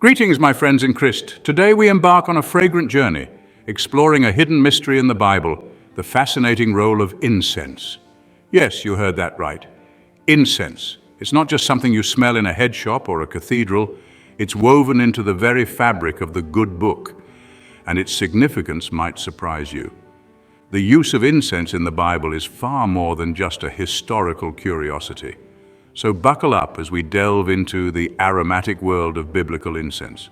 Greetings, my friends in Christ. Today we embark on a fragrant journey, exploring a hidden mystery in the Bible, the fascinating role of incense. Yes, you heard that right. Incense. It's not just something you smell in a head shop or a cathedral. It's woven into the very fabric of the good book, and its significance might surprise you. The use of incense in the Bible is far more than just a historical curiosity. So buckle up as we delve into the aromatic world of biblical incense.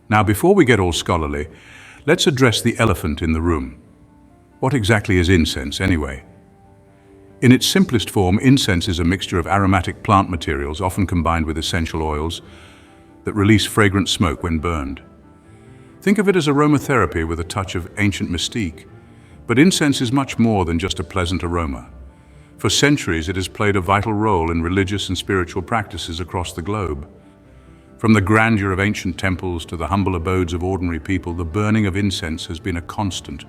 Now, before we get all scholarly, let's address the elephant in the room. What exactly is incense, anyway? In its simplest form, incense is a mixture of aromatic plant materials, often combined with essential oils, that release fragrant smoke when burned. Think of it as aromatherapy with a touch of ancient mystique. But incense is much more than just a pleasant aroma. For centuries, it has played a vital role in religious and spiritual practices across the globe. From the grandeur of ancient temples to the humble abodes of ordinary people, the burning of incense has been a constant,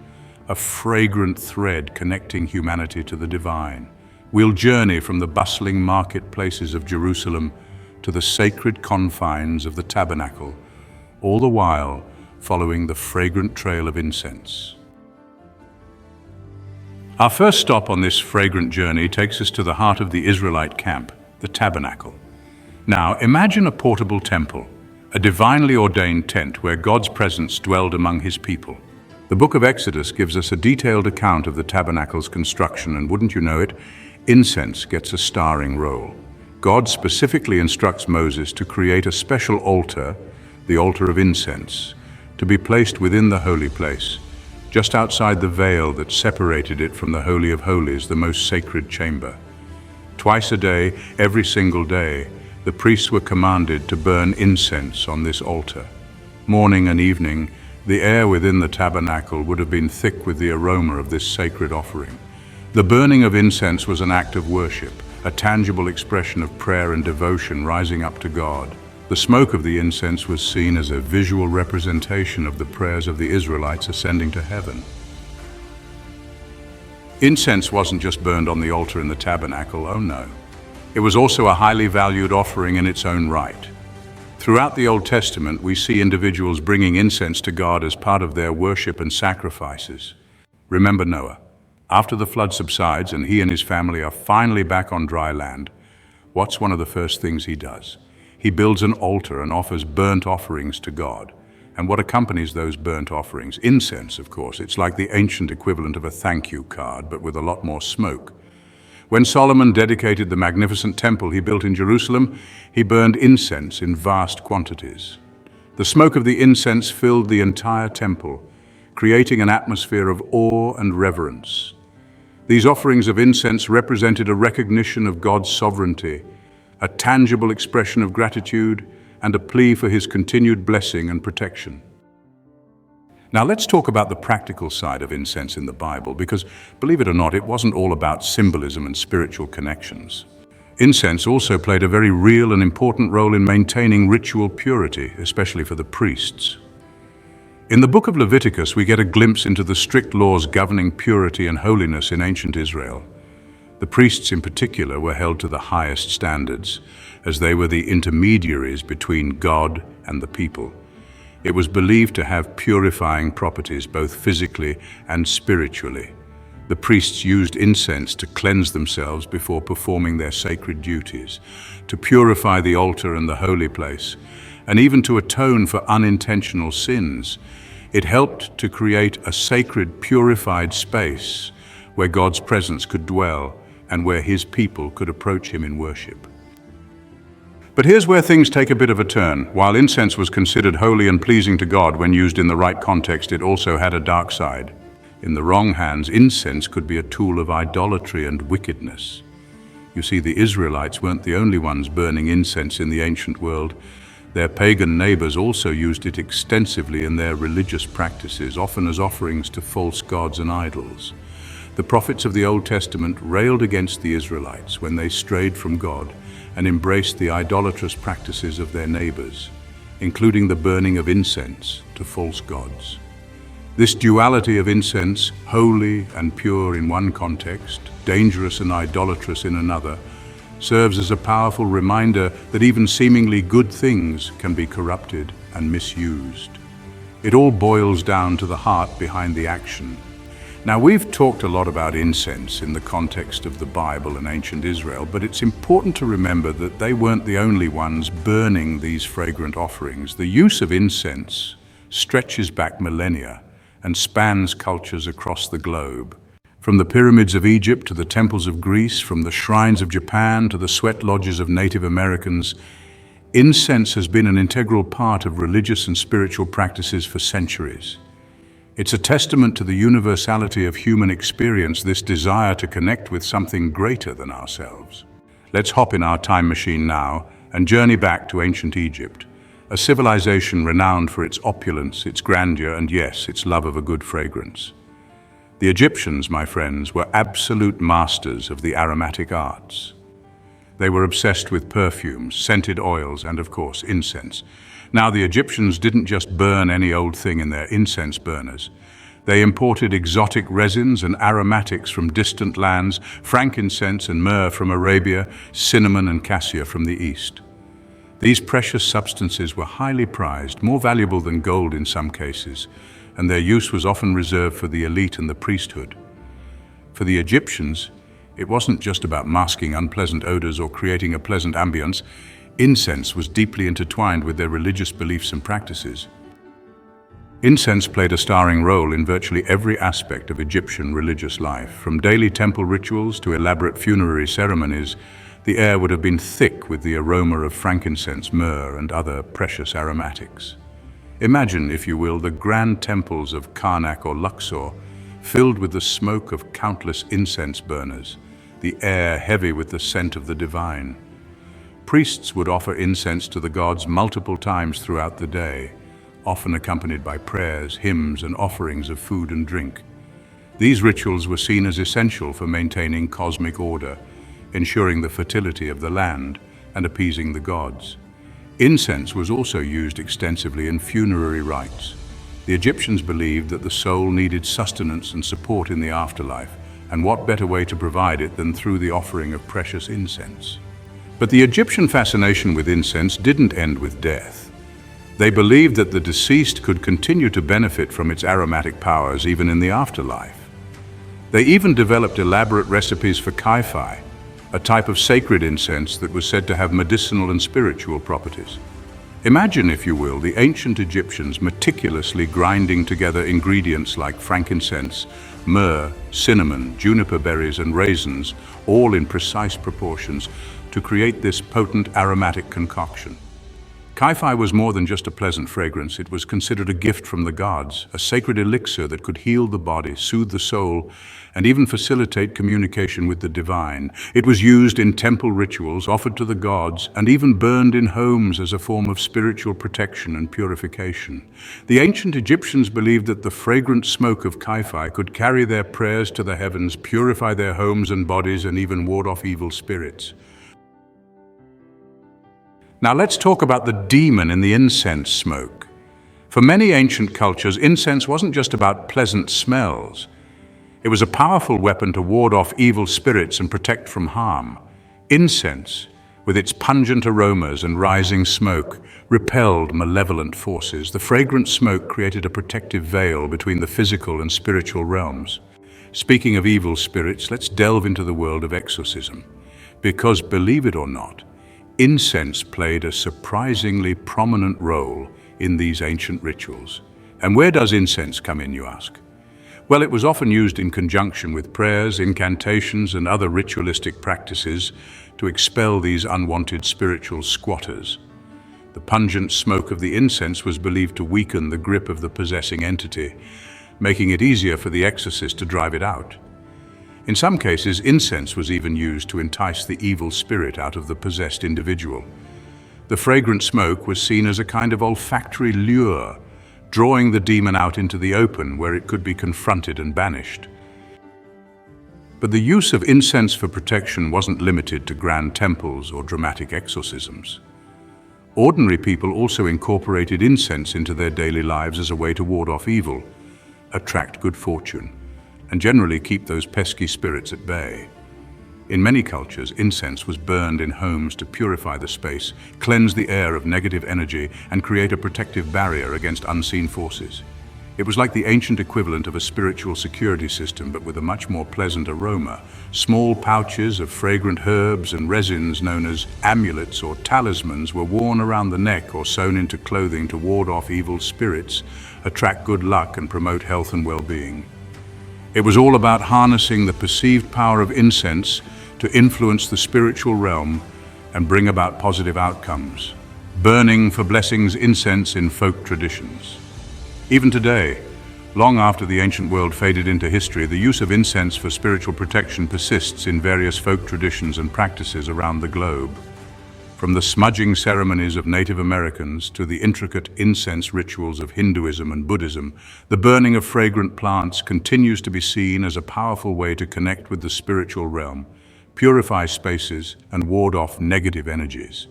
a fragrant thread connecting humanity to the divine. We'll journey from the bustling marketplaces of Jerusalem to the sacred confines of the tabernacle, all the while following the fragrant trail of incense. Our first stop on this fragrant journey takes us to the heart of the Israelite camp, the tabernacle. Now, imagine a portable temple, a divinely ordained tent where God's presence dwelled among his people. The book of Exodus gives us a detailed account of the tabernacle's construction, and wouldn't you know it, incense gets a starring role. God specifically instructs Moses to create a special altar, the altar of incense, to be placed within the holy place, just outside the veil that separated it from the Holy of Holies, the most sacred chamber. Twice a day, every single day, the priests were commanded to burn incense on this altar. Morning and evening, the air within the tabernacle would have been thick with the aroma of this sacred offering. The burning of incense was an act of worship, a tangible expression of prayer and devotion rising up to God. The smoke of the incense was seen as a visual representation of the prayers of the Israelites ascending to heaven. Incense wasn't just burned on the altar in the tabernacle, oh no. It was also a highly valued offering in its own right. Throughout the Old Testament, we see individuals bringing incense to God as part of their worship and sacrifices. Remember Noah. After the flood subsides and he and his family are finally back on dry land, what's one of the first things he does? He builds an altar and offers burnt offerings to God. And what accompanies those burnt offerings? Incense, of course. It's like the ancient equivalent of a thank you card, but with a lot more smoke. When Solomon dedicated the magnificent temple he built in Jerusalem, he burned incense in vast quantities. The smoke of the incense filled the entire temple, creating an atmosphere of awe and reverence. These offerings of incense represented a recognition of God's sovereignty, a tangible expression of gratitude, and a plea for his continued blessing and protection. Now let's talk about the practical side of incense in the Bible, because believe it or not, it wasn't all about symbolism and spiritual connections. Incense also played a very real and important role in maintaining ritual purity, especially for the priests. In the book of Leviticus, we get a glimpse into the strict laws governing purity and holiness in ancient Israel. The priests in particular were held to the highest standards, as they were the intermediaries between God and the people. It was believed to have purifying properties both physically and spiritually. The priests used incense to cleanse themselves before performing their sacred duties, to purify the altar and the holy place, and even to atone for unintentional sins. It helped to create a sacred, purified space where God's presence could dwell and where his people could approach him in worship. But here's where things take a bit of a turn. While incense was considered holy and pleasing to God when used in the right context, it also had a dark side. In the wrong hands, incense could be a tool of idolatry and wickedness. You see, the Israelites weren't the only ones burning incense in the ancient world. Their pagan neighbors also used it extensively in their religious practices, often as offerings to false gods and idols. The prophets of the Old Testament railed against the Israelites when they strayed from God and embraced the idolatrous practices of their neighbors, including the burning of incense to false gods. This duality of incense, holy and pure in one context, dangerous and idolatrous in another, serves as a powerful reminder that even seemingly good things can be corrupted and misused. It all boils down to the heart behind the action. Now, we've talked a lot about incense in the context of the Bible and ancient Israel, but it's important to remember that they weren't the only ones burning these fragrant offerings. The use of incense stretches back millennia and spans cultures across the globe. From the pyramids of Egypt to the temples of Greece, from the shrines of Japan to the sweat lodges of Native Americans, incense has been an integral part of religious and spiritual practices for centuries. It's a testament to the universality of human experience, this desire to connect with something greater than ourselves. Let's hop in our time machine now and journey back to ancient Egypt, a civilization renowned for its opulence, its grandeur, and yes, its love of a good fragrance. The Egyptians, my friends, were absolute masters of the aromatic arts. They were obsessed with perfumes, scented oils, and of course, incense. Now, the Egyptians didn't just burn any old thing in their incense burners. They imported exotic resins and aromatics from distant lands, frankincense and myrrh from Arabia, cinnamon and cassia from the east. These precious substances were highly prized, more valuable than gold in some cases, and their use was often reserved for the elite and the priesthood. For the Egyptians, it wasn't just about masking unpleasant odors or creating a pleasant ambience. Incense was deeply intertwined with their religious beliefs and practices. Incense played a starring role in virtually every aspect of Egyptian religious life. From daily temple rituals to elaborate funerary ceremonies, the air would have been thick with the aroma of frankincense, myrrh, and other precious aromatics. Imagine, if you will, the grand temples of Karnak or Luxor, filled with the smoke of countless incense burners, the air heavy with the scent of the divine. Priests would offer incense to the gods multiple times throughout the day, often accompanied by prayers, hymns, and offerings of food and drink. These rituals were seen as essential for maintaining cosmic order, ensuring the fertility of the land, and appeasing the gods. Incense was also used extensively in funerary rites. The Egyptians believed that the soul needed sustenance and support in the afterlife, and what better way to provide it than through the offering of precious incense? But the Egyptian fascination with incense didn't end with death. They believed that the deceased could continue to benefit from its aromatic powers even in the afterlife. They even developed elaborate recipes for kaifi, a type of sacred incense that was said to have medicinal and spiritual properties. Imagine, if you will, the ancient Egyptians meticulously grinding together ingredients like frankincense, myrrh, cinnamon, juniper berries, and raisins, all in precise proportions, to create this potent aromatic concoction. Kaifi was more than just a pleasant fragrance. It was considered a gift from the gods, a sacred elixir that could heal the body, soothe the soul, and even facilitate communication with the divine. It was used in temple rituals, offered to the gods, and even burned in homes as a form of spiritual protection and purification. The ancient Egyptians believed that the fragrant smoke of kaifi could carry their prayers to the heavens, purify their homes and bodies, and even ward off evil spirits. Now let's talk about the demon in the incense smoke. For many ancient cultures, incense wasn't just about pleasant smells. It was a powerful weapon to ward off evil spirits and protect from harm. Incense, with its pungent aromas and rising smoke, repelled malevolent forces. The fragrant smoke created a protective veil between the physical and spiritual realms. Speaking of evil spirits, let's delve into the world of exorcism. Because, believe it or not, incense played a surprisingly prominent role in these ancient rituals. And where does incense come in, you ask? Well, it was often used in conjunction with prayers, incantations, and other ritualistic practices to expel these unwanted spiritual squatters. The pungent smoke of the incense was believed to weaken the grip of the possessing entity, making it easier for the exorcist to drive it out. In some cases, incense was even used to entice the evil spirit out of the possessed individual. The fragrant smoke was seen as a kind of olfactory lure, drawing the demon out into the open where it could be confronted and banished. But the use of incense for protection wasn't limited to grand temples or dramatic exorcisms. Ordinary people also incorporated incense into their daily lives as a way to ward off evil, attract good fortune, and generally keep those pesky spirits at bay. In many cultures, incense was burned in homes to purify the space, cleanse the air of negative energy, and create a protective barrier against unseen forces. It was like the ancient equivalent of a spiritual security system, but with a much more pleasant aroma. Small pouches of fragrant herbs and resins known as amulets or talismans were worn around the neck or sewn into clothing to ward off evil spirits, attract good luck, and promote health and well-being. It was all about harnessing the perceived power of incense to influence the spiritual realm and bring about positive outcomes. Burning for blessings incense in folk traditions. Even today, long after the ancient world faded into history, the use of incense for spiritual protection persists in various folk traditions and practices around the globe. From the smudging ceremonies of Native Americans to the intricate incense rituals of Hinduism and Buddhism, the burning of fragrant plants continues to be seen as a powerful way to connect with the spiritual realm, purify spaces, and ward off negative energies.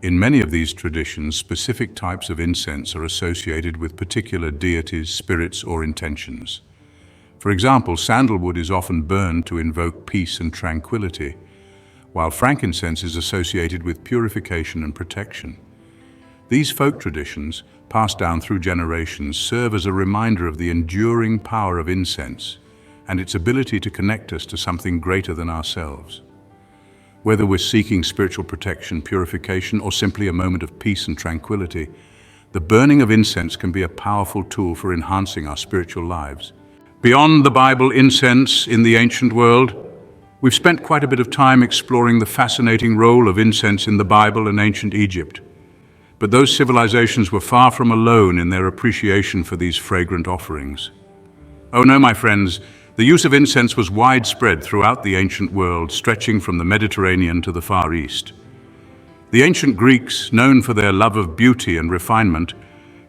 In many of these traditions, specific types of incense are associated with particular deities, spirits, or intentions. For example, sandalwood is often burned to invoke peace and tranquility, while frankincense is associated with purification and protection. These folk traditions, passed down through generations, serve as a reminder of the enduring power of incense and its ability to connect us to something greater than ourselves. Whether we're seeking spiritual protection, purification, or simply a moment of peace and tranquility, the burning of incense can be a powerful tool for enhancing our spiritual lives. Beyond the Bible incense in the ancient world, we've spent quite a bit of time exploring the fascinating role of incense in the Bible and ancient Egypt. But those civilizations were far from alone in their appreciation for these fragrant offerings. Oh no, my friends, the use of incense was widespread throughout the ancient world, stretching from the Mediterranean to the Far East. The ancient Greeks, known for their love of beauty and refinement,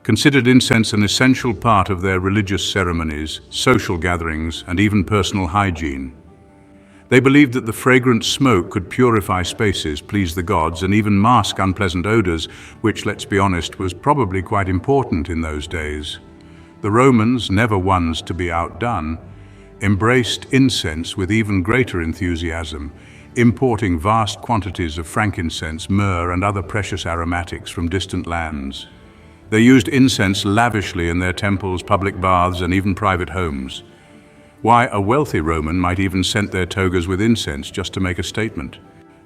considered incense an essential part of their religious ceremonies, social gatherings, and even personal hygiene. They believed that the fragrant smoke could purify spaces, please the gods, and even mask unpleasant odors, which, let's be honest, was probably quite important in those days. The Romans, never ones to be outdone, embraced incense with even greater enthusiasm, importing vast quantities of frankincense, myrrh, and other precious aromatics from distant lands. They used incense lavishly in their temples, public baths, and even private homes. Why, a wealthy Roman might even scent their togas with incense just to make a statement.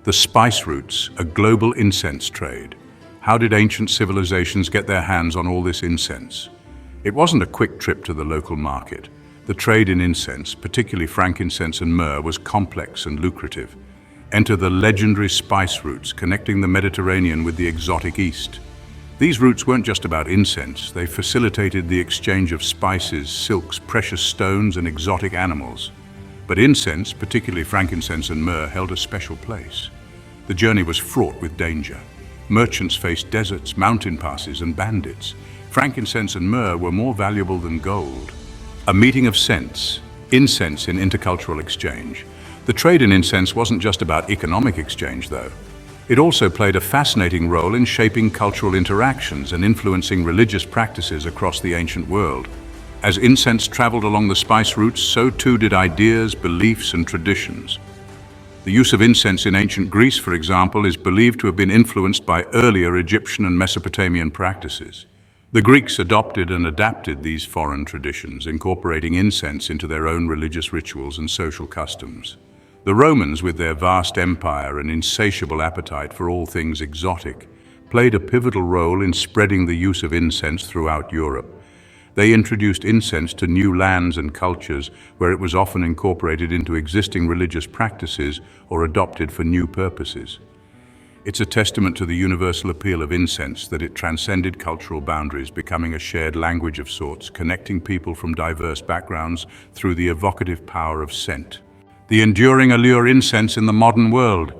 The spice routes, a global incense trade. How did ancient civilizations get their hands on all this incense? It wasn't a quick trip to the local market. The trade in incense, particularly frankincense and myrrh, was complex and lucrative. Enter the legendary spice routes connecting the Mediterranean with the exotic East. These routes weren't just about incense, they facilitated the exchange of spices, silks, precious stones, and exotic animals. But incense, particularly frankincense and myrrh, held a special place. The journey was fraught with danger. Merchants faced deserts, mountain passes, and bandits. Frankincense and myrrh were more valuable than gold. A meeting of scents, incense in intercultural exchange. The trade in incense wasn't just about economic exchange, though. It also played a fascinating role in shaping cultural interactions and influencing religious practices across the ancient world. As incense traveled along the spice routes, so too did ideas, beliefs, and traditions. The use of incense in ancient Greece, for example, is believed to have been influenced by earlier Egyptian and Mesopotamian practices. The Greeks adopted and adapted these foreign traditions, incorporating incense into their own religious rituals and social customs. The Romans, with their vast empire and insatiable appetite for all things exotic, played a pivotal role in spreading the use of incense throughout Europe. They introduced incense to new lands and cultures where it was often incorporated into existing religious practices or adopted for new purposes. It's a testament to the universal appeal of incense that it transcended cultural boundaries, becoming a shared language of sorts, connecting people from diverse backgrounds through the evocative power of scent. The enduring allure of incense in the modern world.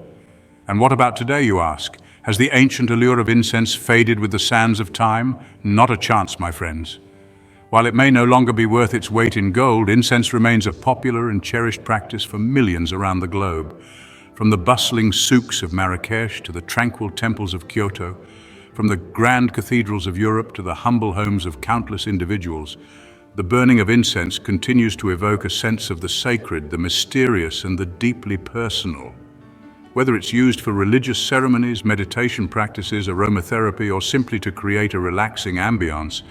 And what about today, you ask? Has the ancient allure of incense faded with the sands of time? Not a chance, my friends. While it may no longer be worth its weight in gold, incense remains a popular and cherished practice for millions around the globe. From the bustling souks of Marrakesh to the tranquil temples of Kyoto, from the grand cathedrals of Europe to the humble homes of countless individuals, The burning of incense continues to evoke a sense of the sacred, the mysterious, and the deeply personal. Whether it's used for religious ceremonies, meditation practices, aromatherapy, or simply to create a relaxing ambiance,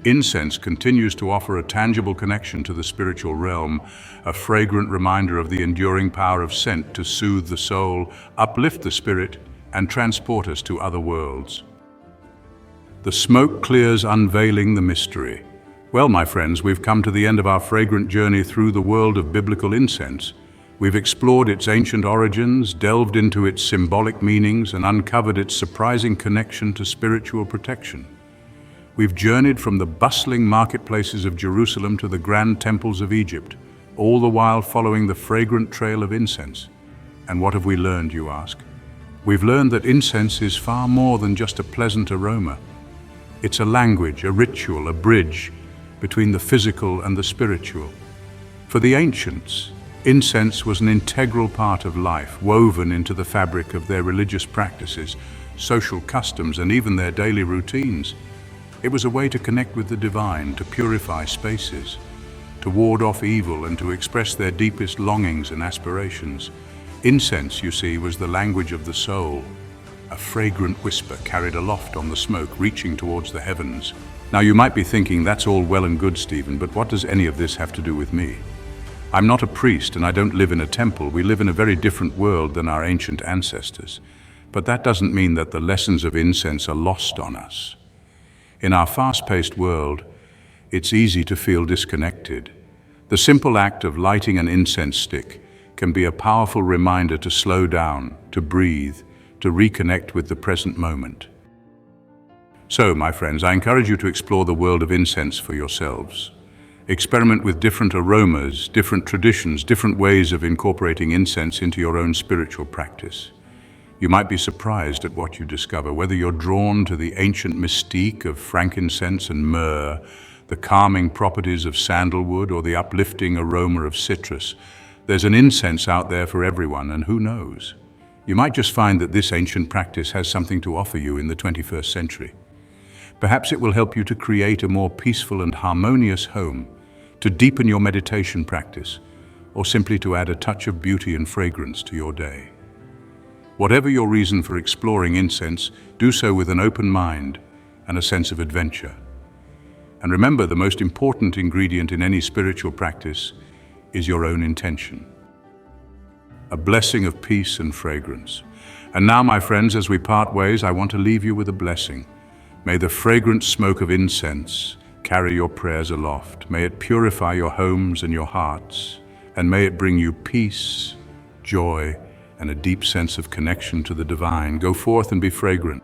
incense continues to offer a tangible connection to the spiritual realm, a fragrant reminder of the enduring power of scent to soothe the soul, uplift the spirit, and transport us to other worlds. The smoke clears, unveiling the mystery. Well, my friends, we've come to the end of our fragrant journey through the world of biblical incense. We've explored its ancient origins, delved into its symbolic meanings, and uncovered its surprising connection to spiritual protection. We've journeyed from the bustling marketplaces of Jerusalem to the grand temples of Egypt, all the while following the fragrant trail of incense. And what have we learned, you ask? We've learned that incense is far more than just a pleasant aroma. It's a language, a ritual, a bridge between the physical and the spiritual. For the ancients, incense was an integral part of life, woven into the fabric of their religious practices, social customs, and even their daily routines. It was a way to connect with the divine, to purify spaces, to ward off evil, and to express their deepest longings and aspirations. Incense, you see, was the language of the soul, a fragrant whisper carried aloft on the smoke, reaching towards the heavens. Now, you might be thinking, that's all well and good, Stephen, but what does any of this have to do with me? I'm not a priest and I don't live in a temple. We live in a very different world than our ancient ancestors. But that doesn't mean that the lessons of incense are lost on us. In our fast-paced world, it's easy to feel disconnected. The simple act of lighting an incense stick can be a powerful reminder to slow down, to breathe, to reconnect with the present moment. So, my friends, I encourage you to explore the world of incense for yourselves. Experiment with different aromas, different traditions, different ways of incorporating incense into your own spiritual practice. You might be surprised at what you discover, whether you're drawn to the ancient mystique of frankincense and myrrh, the calming properties of sandalwood, or the uplifting aroma of citrus. There's an incense out there for everyone, and who knows? You might just find that this ancient practice has something to offer you in the 21st century. Perhaps it will help you to create a more peaceful and harmonious home, to deepen your meditation practice, or simply to add a touch of beauty and fragrance to your day. Whatever your reason for exploring incense, do so with an open mind and a sense of adventure. And remember, the most important ingredient in any spiritual practice is your own intention. A blessing of peace and fragrance. And now, my friends, as we part ways, I want to leave you with a blessing. May the fragrant smoke of incense carry your prayers aloft. May it purify your homes and your hearts, and may it bring you peace, joy, and a deep sense of connection to the divine. Go forth and be fragrant.